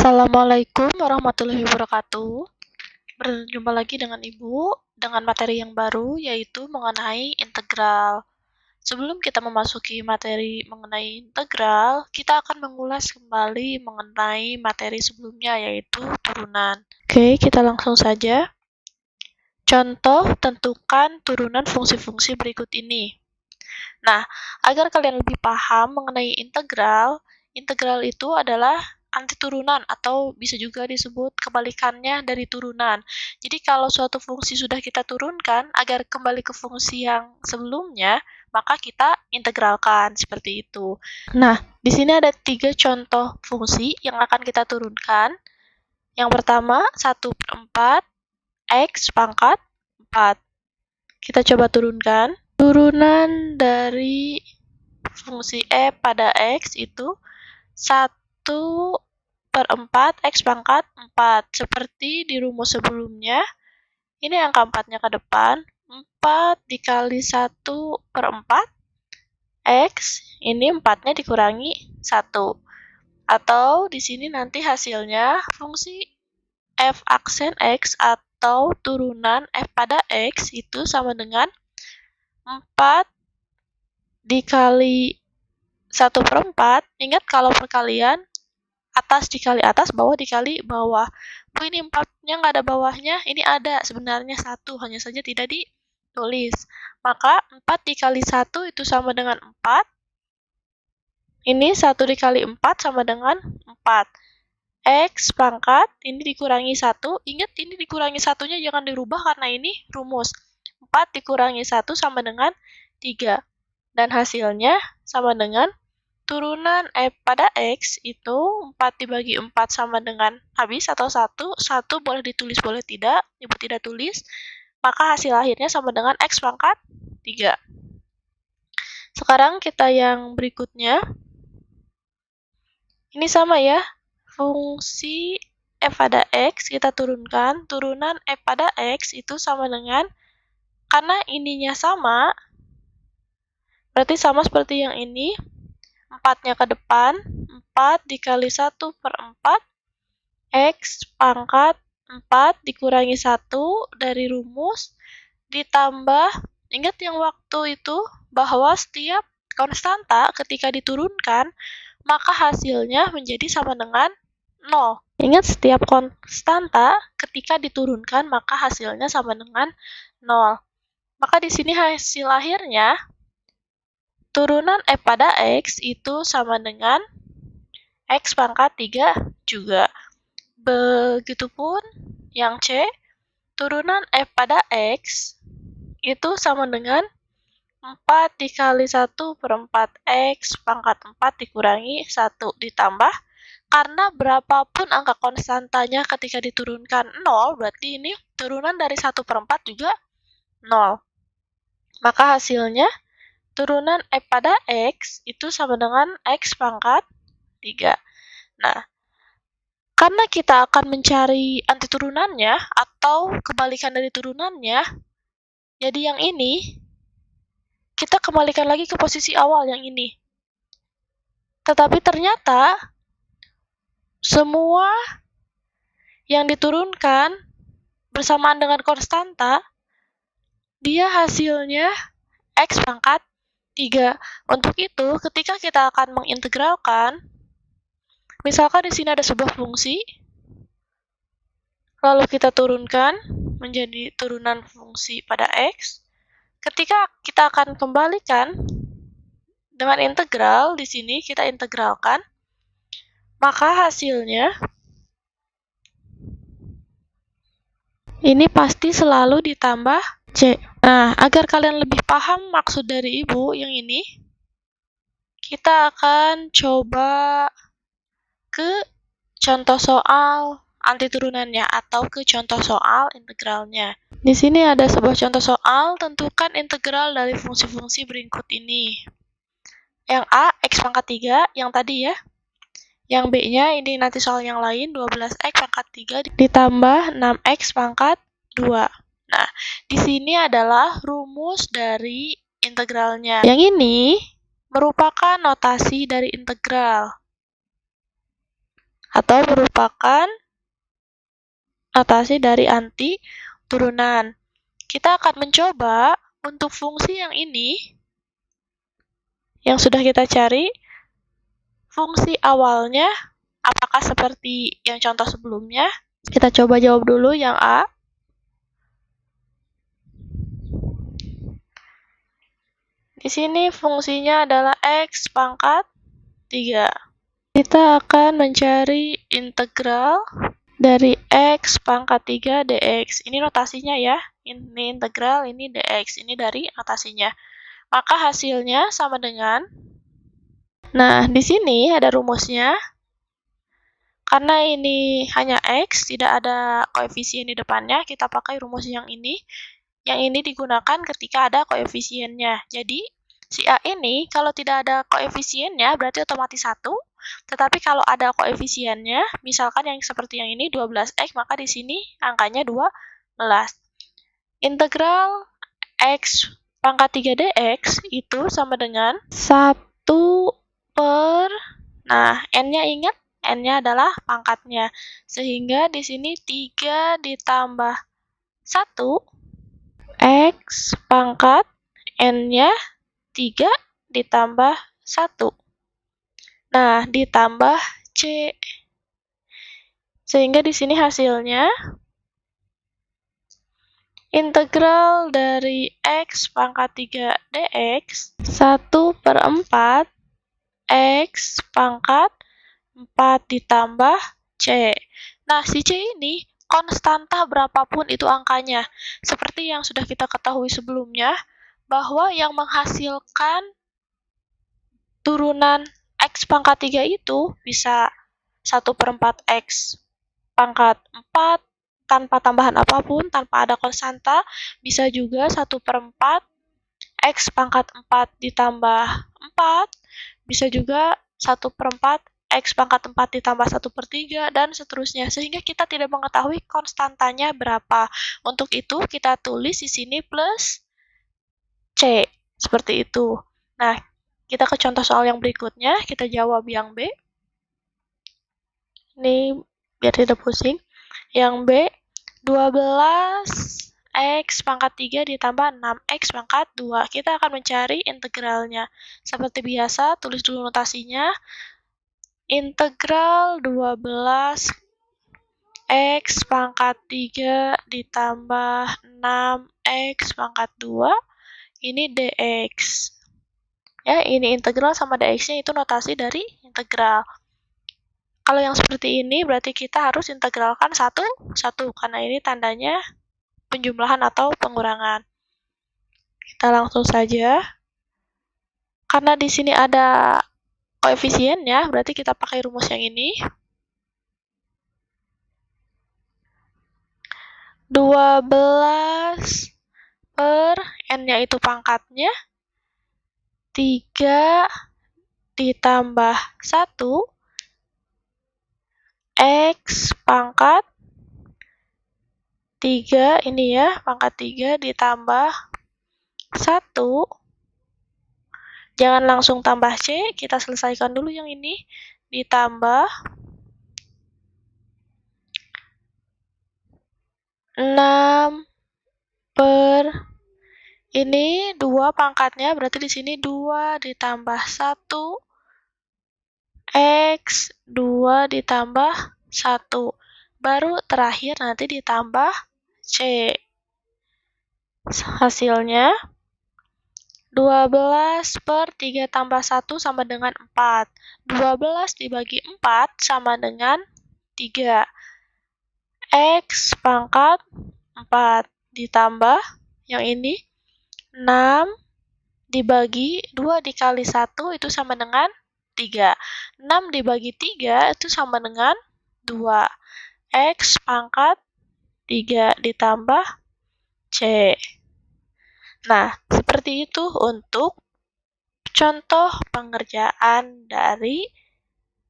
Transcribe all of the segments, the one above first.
Assalamualaikum warahmatullahi wabarakatuh. Berjumpa lagi dengan Ibu dengan materi yang baru, yaitu mengenai integral. Sebelum kita memasuki materi mengenai integral, kita akan mengulas kembali mengenai materi sebelumnya, yaitu turunan. Oke, kita langsung saja. Contoh, tentukan turunan fungsi-fungsi berikut ini. Nah, agar kalian lebih paham mengenai integral, integral itu adalah anti turunan atau bisa juga disebut kebalikannya dari turunan. Jadi kalau suatu fungsi sudah kita turunkan, agar kembali ke fungsi yang sebelumnya, maka kita integralkan seperti itu. Nah, di sini ada 3 contoh fungsi yang akan kita turunkan. Yang pertama, 1/4 X pangkat 4. Kita coba turunkan. Turunan dari fungsi F pada X itu 1/4 X pangkat 4. Seperti di rumus sebelumnya, ini angka 4-nya ke depan, 4 dikali 1/4 X, ini 4-nya dikurangi 1. Atau di sini nanti hasilnya fungsi F aksen X atau turunan F pada X itu sama dengan 4 dikali 1/4. Ingat kalau perkalian atas dikali atas, bawah dikali bawah. Ini 4-nya nggak ada bawahnya, ini ada sebenarnya 1, hanya saja tidak ditulis. Maka 4 dikali 1 itu sama dengan 4. Ini 1 dikali 4 sama dengan 4. X pangkat, ini dikurangi 1. Ingat ini dikurangi 1-nya jangan dirubah karena ini rumus. 4 dikurangi 1 sama dengan 3. Dan hasilnya sama dengan turunan F pada X itu 4 dibagi 4 sama dengan habis atau 1. 1 boleh ditulis, boleh tidak. Ibu tidak tulis. Maka hasil akhirnya sama dengan X pangkat 3. Sekarang kita yang berikutnya. Ini sama ya. Fungsi F pada X kita turunkan. Turunan F pada X itu sama dengan, karena ininya sama, berarti sama seperti yang ini. 4-nya ke depan, 4 dikali 1/4 X pangkat 4 dikurangi 1 dari rumus, ditambah, ingat yang waktu itu, bahwa setiap konstanta ketika diturunkan, maka hasilnya menjadi sama dengan 0. Ingat setiap konstanta ketika diturunkan, maka hasilnya sama dengan 0. Maka di sini hasil akhirnya, turunan F pada X itu sama dengan X pangkat 3 juga. Begitupun yang C, turunan F pada X itu sama dengan 4 dikali 1/4 X pangkat 4 dikurangi 1 ditambah, karena berapapun angka konstantanya ketika diturunkan 0, berarti ini turunan dari 1/4 juga 0. Maka hasilnya turunan F pada X itu sama dengan X pangkat 3. Nah, karena kita akan mencari anti turunannya atau kebalikan dari turunannya, jadi yang ini, kita kembalikan lagi ke posisi awal yang ini. Tetapi ternyata, semua yang diturunkan bersamaan dengan konstanta, dia hasilnya X pangkat 3. Untuk itu, ketika kita akan mengintegralkan, misalkan di sini ada sebuah fungsi, lalu kita turunkan menjadi turunan fungsi pada X. Ketika kita akan kembalikan dengan integral, di sini kita integralkan, maka hasilnya ini pasti selalu ditambah C. Nah, agar kalian lebih paham maksud dari Ibu yang ini, kita akan coba ke contoh soal anti turunannya atau ke contoh soal integralnya. Di sini ada sebuah contoh soal, tentukan integral dari fungsi-fungsi berikut ini. Yang A, X pangkat 3, yang tadi ya. Yang B-nya, ini nanti soal yang lain, 12X pangkat 3 ditambah 6X pangkat 2. Nah, di sini adalah rumus dari integralnya. Yang ini merupakan notasi dari integral. atau merupakan notasi dari anti turunan. Kita akan mencoba untuk fungsi yang ini, yang sudah kita cari, fungsi awalnya apakah seperti yang contoh sebelumnya? Kita coba jawab dulu yang A. Di sini fungsinya adalah X pangkat 3. Kita akan mencari integral dari X pangkat 3 dx. Ini notasinya ya. Ini integral, ini dx. Ini dari notasinya. Maka hasilnya sama dengan, nah di sini ada rumusnya. Karena ini hanya X, tidak ada koefisien di depannya, kita pakai rumus yang ini. Yang ini digunakan ketika ada koefisiennya. Jadi, si A ini kalau tidak ada koefisiennya berarti otomatis 1. Tetapi kalau ada koefisiennya, misalkan yang seperti yang ini 12x, maka di sini angkanya 12. Integral x pangkat 3 dx itu sama dengan 1 per, nah n-nya ingat, n-nya adalah pangkatnya. Sehingga di sini 3 ditambah 1, X pangkat N-nya 3 ditambah 1. Nah, ditambah C. Sehingga di sini hasilnya integral dari X pangkat 3 dx 1/4 X pangkat 4 ditambah C. Nah, si C ini konstanta berapapun itu angkanya. Seperti yang sudah kita ketahui sebelumnya, bahwa yang menghasilkan turunan X pangkat 3 itu bisa 1/4 X pangkat 4 tanpa tambahan apapun, tanpa ada konstanta. Bisa juga 1/4 X pangkat 4 ditambah 4. Bisa juga 1/4 X pangkat 4 ditambah 1/3, dan seterusnya. Sehingga kita tidak mengetahui konstantanya berapa. Untuk itu, kita tulis di sini plus C. Seperti itu. Nah, kita ke contoh soal yang berikutnya. Kita jawab yang B. Ini biar tidak pusing. Yang B, 12 X pangkat 3 ditambah 6X pangkat 2. Kita akan mencari integralnya. Seperti biasa, tulis dulu notasinya. Integral 12 X pangkat 3 ditambah 6X pangkat 2. Ini dx. Ya, ini integral sama dx-nya itu notasi dari integral. Kalau yang seperti ini berarti kita harus integralkan satu, karena ini tandanya penjumlahan atau pengurangan. Kita langsung saja. Karena di sini ada koefisiennya, berarti kita pakai rumus yang ini. 12 per n-nya itu pangkatnya, 3 ditambah 1, X pangkat 3, ini ya, pangkat 3 ditambah 1. Jangan langsung tambah C, kita selesaikan dulu yang ini. Ditambah 6 per, ini 2 pangkatnya, berarti di sini 2 ditambah 1, X 2 ditambah 1. Baru terakhir nanti ditambah C. Hasilnya 12 per 3 tambah 1 sama dengan 4. 12 dibagi 4 sama dengan 3. X pangkat 4 ditambah yang ini 6 dibagi 2 dikali 1 itu sama dengan 3. 6 dibagi 3 itu sama dengan 2. X pangkat 3 ditambah C. Nah, seperti itu untuk contoh pengerjaan dari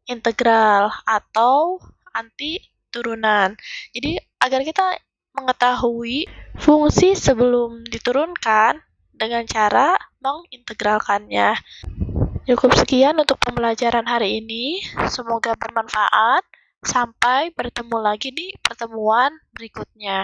integral atau anti turunan. Jadi, agar kita mengetahui fungsi sebelum diturunkan dengan cara mengintegralkannya. Cukup sekian untuk pembelajaran hari ini. Semoga bermanfaat. Sampai bertemu lagi di pertemuan berikutnya.